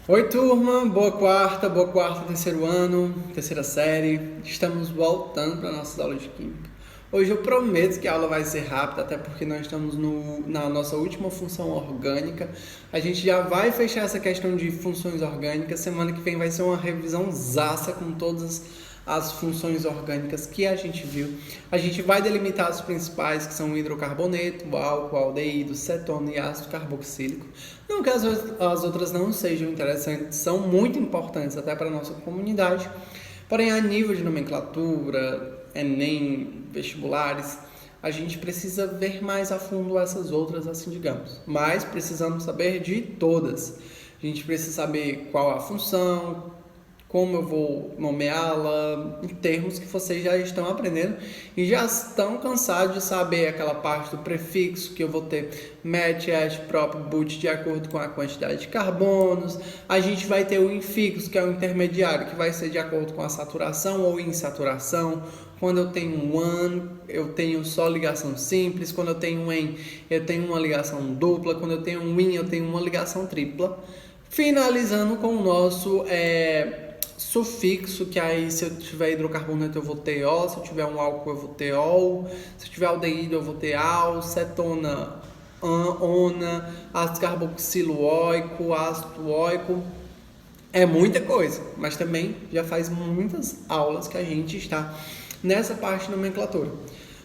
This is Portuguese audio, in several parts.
Oi, turma, boa quarta, terceiro ano, terceira série. Estamos voltando para nossas aulas de Química. Hoje eu prometo que a aula vai ser rápida, até porque nós estamos na nossa última função orgânica. A gente já vai fechar essa questão de funções orgânicas. Semana que vem vai ser uma revisão zaça com todas as funções orgânicas que a gente viu. A gente vai delimitar as principais, que são o hidrocarboneto, o álcool, o aldeído, cetona e ácido carboxílico. Não que as outras não sejam interessantes, são muito importantes até para a nossa comunidade, porém a nível de nomenclatura, Enem, vestibulares, a gente precisa ver mais a fundo essas outras, assim digamos. Mas precisamos saber de todas. A gente precisa saber qual a função, como eu vou nomeá-la, em termos que vocês já estão aprendendo e já estão cansados de saber aquela parte do prefixo, que eu vou ter met, at, prop, but, de acordo com a quantidade de carbonos. A gente vai ter o infixo, que é o intermediário, que vai ser de acordo com a saturação ou insaturação. Quando eu tenho um one, eu tenho só ligação simples. Quando eu tenho um en, eu tenho uma ligação dupla. Quando eu tenho um in, eu tenho uma ligação tripla. Finalizando com o nosso sufixo, que aí se eu tiver hidrocarboneto eu vou ter O, se eu tiver um álcool eu vou ter OL, se eu tiver aldeído eu vou ter AL, cetona, ONA, ácido carboxiloico, ácido oico. É muita coisa, mas também já faz muitas aulas que a gente está nessa parte de nomenclatura.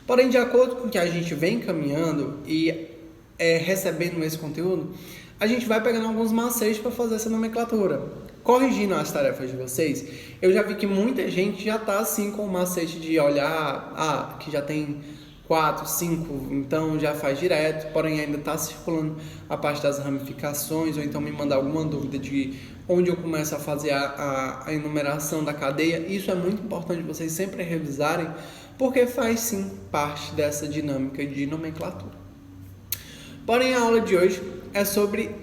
Porém, de acordo com o que a gente vem caminhando e recebendo esse conteúdo, a gente vai pegando alguns macetes para fazer essa nomenclatura. Corrigindo as tarefas de vocês, eu já vi que muita gente já está assim com o macete de olhar, que já tem 4, 5, então já faz direto, porém ainda está circulando a parte das ramificações, ou então me mandar alguma dúvida de onde eu começo a fazer a enumeração da cadeia. Isso é muito importante vocês sempre revisarem, porque faz sim parte dessa dinâmica de nomenclatura. Porém, a aula de hoje é sobre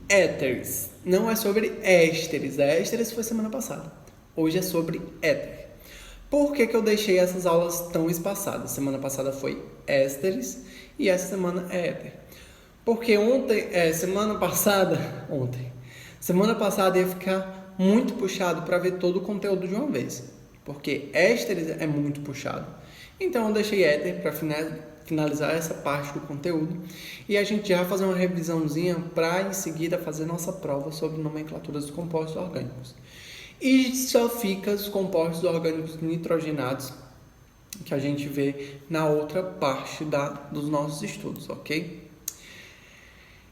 éteres, não é sobre ésteres. Ésteres foi semana passada. Hoje é sobre éter. Por que eu deixei essas aulas tão espaçadas? Semana passada foi ésteres e essa semana é éter. Porque semana passada ia ficar muito puxado para ver todo o conteúdo de uma vez. Porque ésteres é muito puxado. Então eu deixei éter para finalizar essa parte do conteúdo e a gente já vai fazer uma revisãozinha para em seguida fazer nossa prova sobre nomenclaturas dos compostos orgânicos. E só fica os compostos orgânicos nitrogenados que a gente vê na outra parte dos nossos estudos, ok?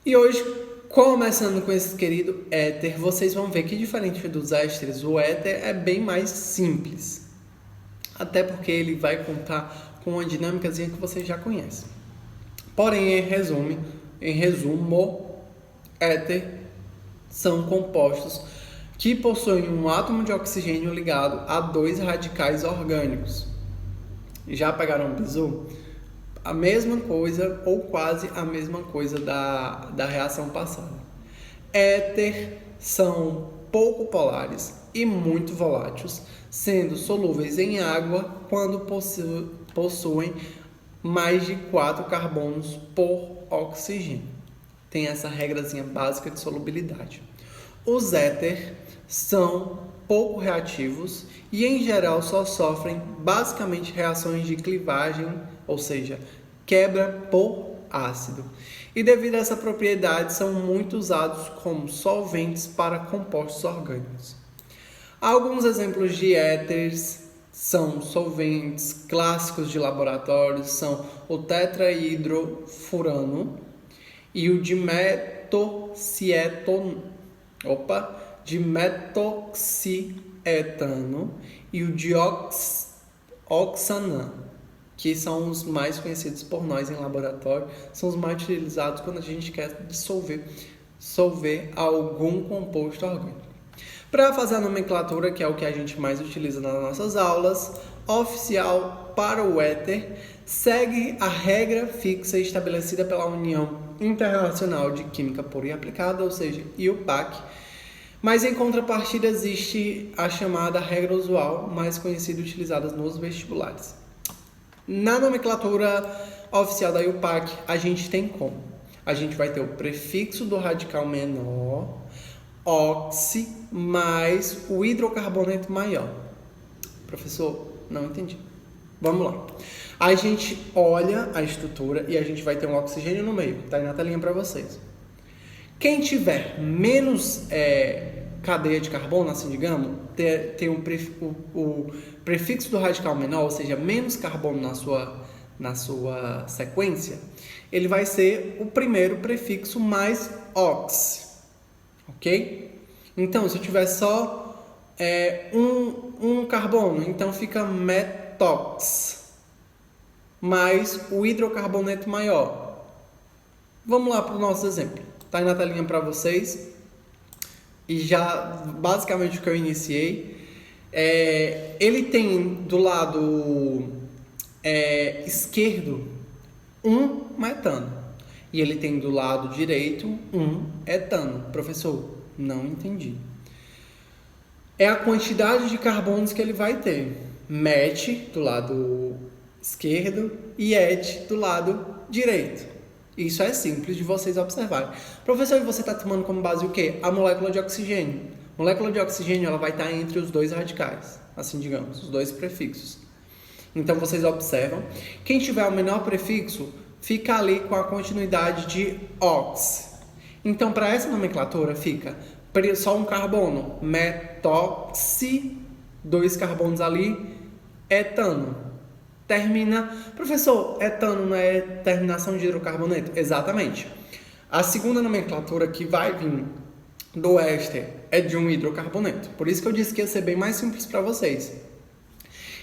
E hoje, começando com esse querido éter, vocês vão ver que diferente dos ésteres, o éter é bem mais simples. Até porque ele vai contar com uma dinâmicazinha que vocês já conhecem. Porém, em resumo, éter são compostos que possuem um átomo de oxigênio ligado a 2 radicais orgânicos. Já pegaram o bizu? A mesma coisa ou quase a mesma coisa da reação passada. Éter são pouco polares e muito voláteis, sendo solúveis em água quando possuem mais de 4 carbonos por oxigênio. Tem essa regrazinha básica de solubilidade. Os éter são pouco reativos e em geral só sofrem basicamente reações de clivagem, ou seja, quebra por ácido. E devido a essa propriedade são muito usados como solventes para compostos orgânicos. Alguns exemplos de éteres são solventes clássicos de laboratório, são o tetrahidrofurano e o dimetoxietano e o dioxanano, que são os mais conhecidos por nós em laboratório, são os mais utilizados quando a gente quer dissolver algum composto orgânico. Para fazer a nomenclatura, que é o que a gente mais utiliza nas nossas aulas, oficial para o éter, segue a regra fixa estabelecida pela União Internacional de Química Pura e Aplicada, ou seja, IUPAC, mas em contrapartida existe a chamada regra usual, mais conhecida e utilizada nos vestibulares. Na nomenclatura oficial da IUPAC, a gente tem como? A gente vai ter o prefixo do radical menor, oxi mais o hidrocarboneto maior. Professor, não entendi. Vamos lá. A gente olha a estrutura e a gente vai ter um oxigênio no meio. Tá aí na telinha para vocês. Quem tiver menos cadeia de carbono, assim digamos, tem o prefixo do radical menor, ou seja, menos carbono na sua sequência, ele vai ser o primeiro prefixo mais ox, ok? Então, se eu tiver só um carbono, então fica metox, mais o hidrocarboneto maior. Vamos lá para o nosso exemplo. Tá aí na telinha para vocês. E já, basicamente, o que eu iniciei. Ele tem do lado esquerdo um metano. E ele tem do lado direito um etano. Professor, não entendi. É a quantidade de carbonos que ele vai ter. Met do lado esquerdo e et do lado direito. Isso é simples de vocês observarem. Professor, e você está tomando como base o quê? A molécula de oxigênio. A molécula de oxigênio ela vai estar entre os dois radicais, assim digamos, os dois prefixos. Então vocês observam. Quem tiver o menor prefixo, fica ali com a continuidade de ox. Então, para essa nomenclatura, fica só um carbono, metoxi, 2 carbonos ali, etano. Termina... Professor, etano não é terminação de hidrocarboneto? Exatamente. A segunda nomenclatura que vai vir do éster é de um hidrocarboneto. Por isso que eu disse que ia ser bem mais simples para vocês.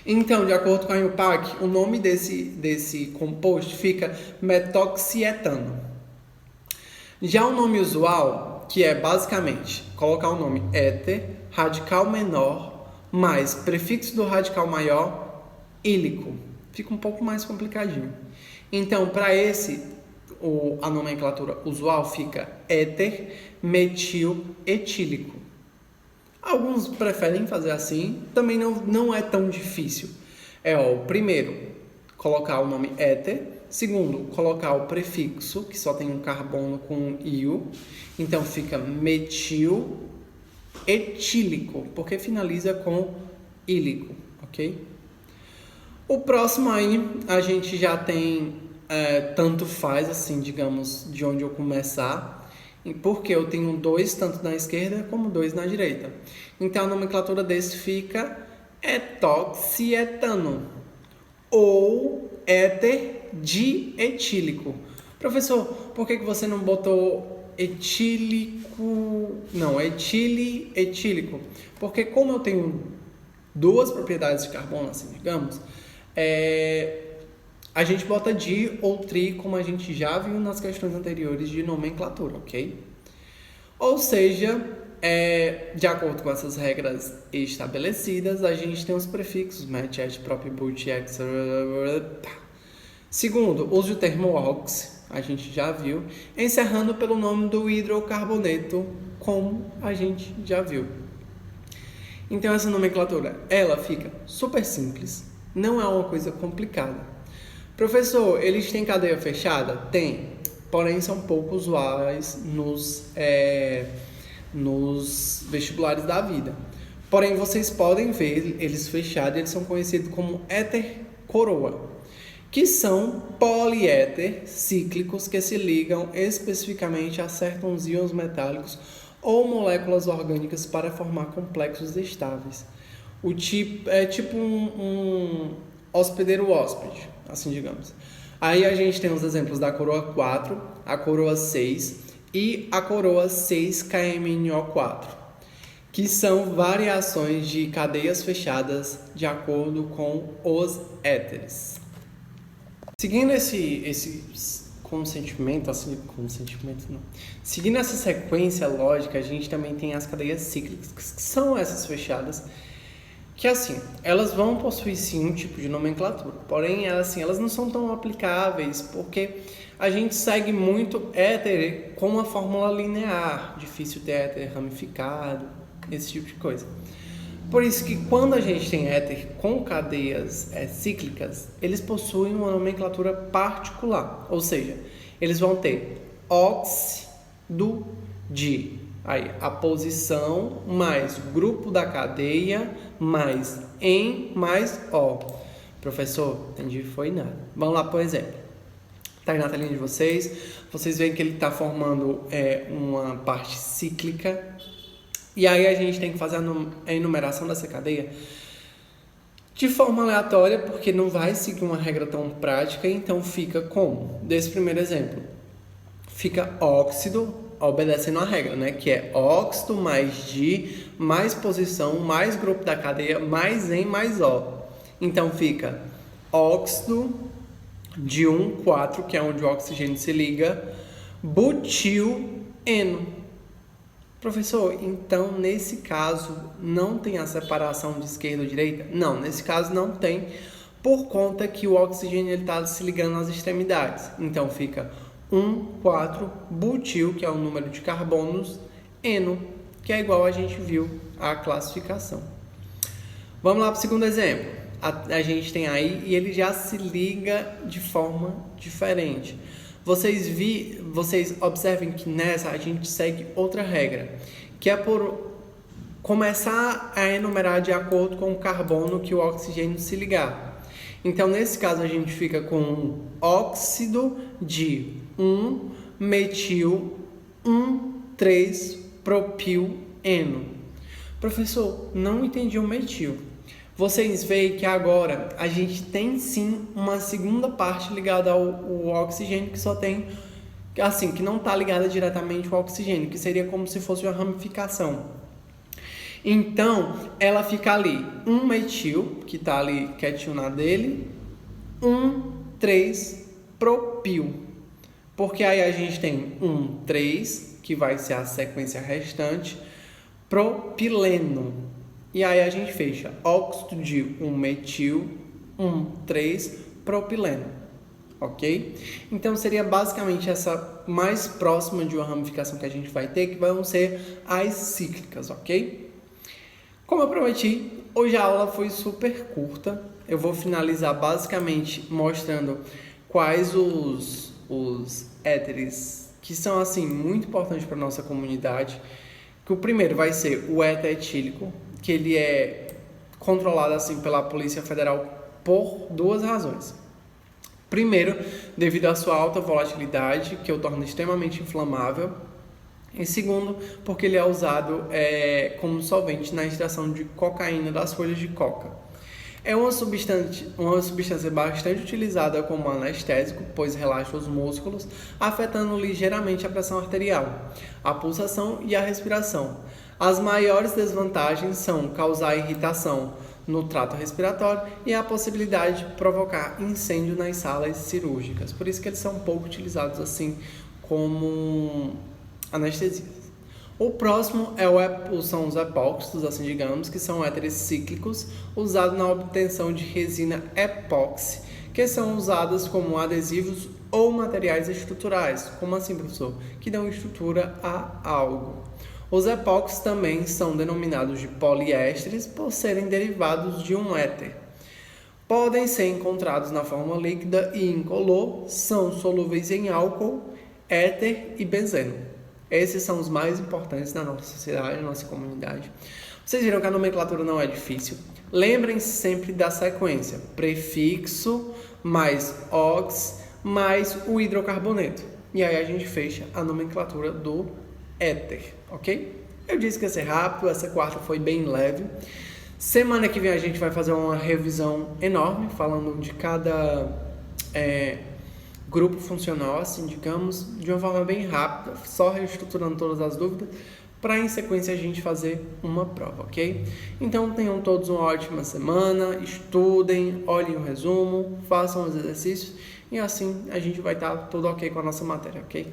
Então, de acordo com a IUPAC, o nome desse composto fica metoxietano. Já o nome usual, que é basicamente colocar o nome éter, radical menor, mais prefixo do radical maior, ílico. Fica um pouco mais complicadinho. Então, para a nomenclatura usual fica éter metil etílico. Alguns preferem fazer assim, também não é tão difícil. Primeiro, colocar o nome éter. Segundo, colocar o prefixo, que só tem um carbono com um íon. Então, fica metil etílico, porque finaliza com ílico, ok? O próximo aí, a gente já tem tanto faz, assim, digamos, de onde eu começar, porque eu tenho 2 tanto na esquerda como 2 na direita. Então, a nomenclatura desse fica etoxietano ou éter dietílico. Professor, por que você não botou etílico? Não, etílico. Porque como eu tenho 2 propriedades de carbono, assim, digamos, a gente bota di ou tri, como a gente já viu nas questões anteriores de nomenclatura, ok? Ou seja, de acordo com essas regras estabelecidas, a gente tem os prefixos met, et, prop, but, ex. Segundo, uso o termo ox, a gente já viu, encerrando pelo nome do hidrocarboneto, como a gente já viu. Então, essa nomenclatura, ela fica super simples, não é uma coisa complicada. Professor, eles têm cadeia fechada? Tem, porém são pouco usuais nos vestibulares da vida. Porém, vocês podem ver eles fechados, eles são conhecidos como éter coroa, que são poliéter cíclicos que se ligam especificamente a certos íons metálicos ou moléculas orgânicas para formar complexos estáveis. O tipo é tipo um hospedeiro-hóspede, assim digamos. Aí a gente tem os exemplos da coroa 4, a coroa 6 e a coroa 6KMNO4, que são variações de cadeias fechadas de acordo com os éteres. Seguindo Seguindo essa sequência lógica, a gente também tem as cadeias cíclicas, que são essas fechadas, que assim, elas vão possuir sim um tipo de nomenclatura, porém elas não são tão aplicáveis, porque a gente segue muito éter com uma fórmula linear, difícil ter éter ramificado, esse tipo de coisa. Por isso que quando a gente tem éter com cadeias cíclicas, eles possuem uma nomenclatura particular, ou seja, eles vão ter óxido de Aí, a posição mais grupo da cadeia mais em mais O. Professor, entendi, foi nada. Vamos lá, por exemplo. Tá aí na telinha de vocês. Vocês veem que ele está formando uma parte cíclica. E aí a gente tem que fazer a enumeração dessa cadeia de forma aleatória, porque não vai seguir uma regra tão prática. Então fica como? Desse primeiro exemplo. Fica óxido, obedecendo a regra, né? Que é óxido mais di, mais posição, mais grupo da cadeia, mais em, mais O. Então fica óxido de 1,4, que é onde o oxigênio se liga, butil-eno. Professor, então nesse caso não tem a separação de esquerda ou direita? Não, nesse caso não tem, por conta que o oxigênio está se ligando nas extremidades. Então fica 1,4 butil, que é o número de carbonos, eno, que é igual a gente viu a classificação. Vamos lá para o segundo exemplo. A gente tem aí e ele já se liga de forma diferente. Vocês observem que nessa a gente segue outra regra, que é por começar a enumerar de acordo com o carbono que o oxigênio se ligar. Então, nesse caso, a gente fica com óxido de 1 metil 1,3-propil-eno. Professor, não entendi o metil. Vocês veem que agora a gente tem sim uma segunda parte ligada ao oxigênio, que só tem, assim, que não está ligada diretamente ao oxigênio, que seria como se fosse uma ramificação. Então, ela fica ali, 1 metil, que está ali quietinho na dele, 1,3-propil. Porque aí a gente tem 1,3, que vai ser a sequência restante, propileno. E aí a gente fecha óxido de 1 metil, 1,3-propileno, ok? Então seria basicamente essa mais próxima de uma ramificação que a gente vai ter, que vão ser as cíclicas, ok? Como eu prometi, hoje a aula foi super curta. Eu vou finalizar basicamente mostrando quais os éteres que são assim muito importantes para a nossa comunidade. Que o primeiro vai ser o éter etílico, que ele é controlado assim pela Polícia Federal por duas razões. Primeiro, devido à sua alta volatilidade, que o torna extremamente inflamável. E segundo, porque ele é usado como solvente na extração de cocaína das folhas de coca. É uma substância bastante utilizada como anestésico, pois relaxa os músculos, afetando ligeiramente a pressão arterial, a pulsação e a respiração. As maiores desvantagens são causar irritação no trato respiratório e a possibilidade de provocar incêndio nas salas cirúrgicas. Por isso que eles são pouco utilizados assim como anestesia. O próximo são os epóxidos, assim digamos, que são éteres cíclicos usados na obtenção de resina epóxi, que são usadas como adesivos ou materiais estruturais. Como assim, professor? Que dão estrutura a algo. Os epóxis também são denominados de poliésteres por serem derivados de um éter. Podem ser encontrados na forma líquida e incolor, são solúveis em álcool, éter e benzeno. Esses são os mais importantes na nossa sociedade, na nossa comunidade. Vocês viram que a nomenclatura não é difícil. Lembrem-se sempre da sequência. Prefixo mais ox mais o hidrocarboneto. E aí a gente fecha a nomenclatura do éter, ok? Eu disse que ia ser rápido, essa quarta foi bem leve. Semana que vem a gente vai fazer uma revisão enorme, falando de cada grupo funcional, assim, digamos, de uma forma bem rápida, só reestruturando todas as dúvidas, para em sequência a gente fazer uma prova, ok? Então tenham todos uma ótima semana, estudem, olhem o resumo, façam os exercícios e assim a gente vai estar tudo ok com a nossa matéria, ok?